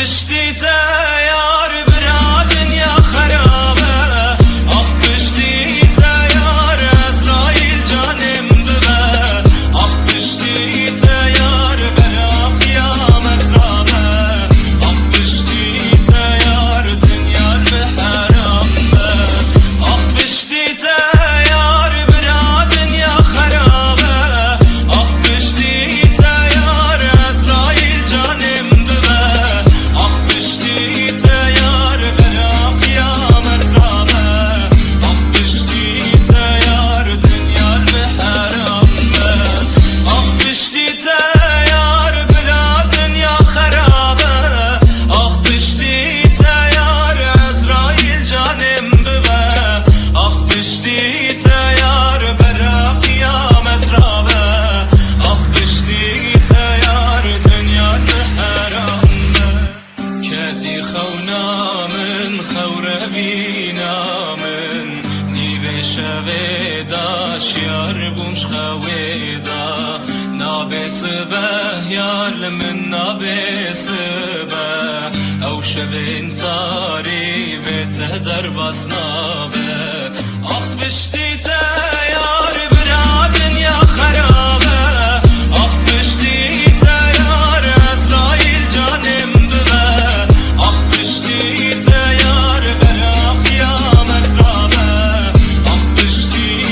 بشتی تیار برا دنیا خرابه آخ بشتی تیار اسرائیل جانم ببه آخ بشتی تیار برا قیامت رابه آخ بشتی تیار دنیا بحرام به آخ بشتی تیار برا دنیا خرابه آخ بشتی تیار اسرائیل جانم شيار بومش خويدا نابس به يار من نابس به او شبين تاري بتهدر بصنا به اخ بشتي تيار برا دنيا خرابه اخ بشتي تيار اسرائيل جانم ببه اخ بشتي تيار برا قيامت رابه اخ بشتي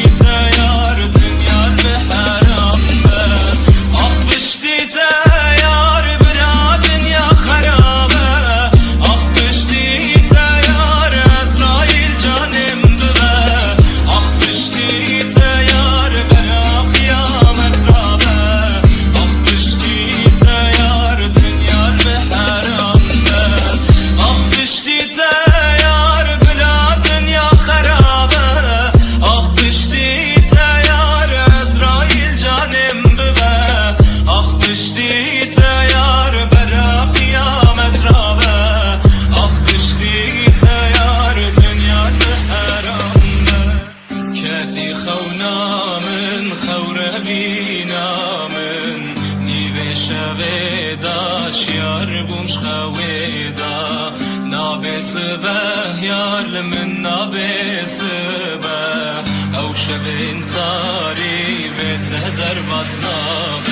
شيار بومش خويدا نابس به يار من نابس به او شبين تاري بتهدر بصنا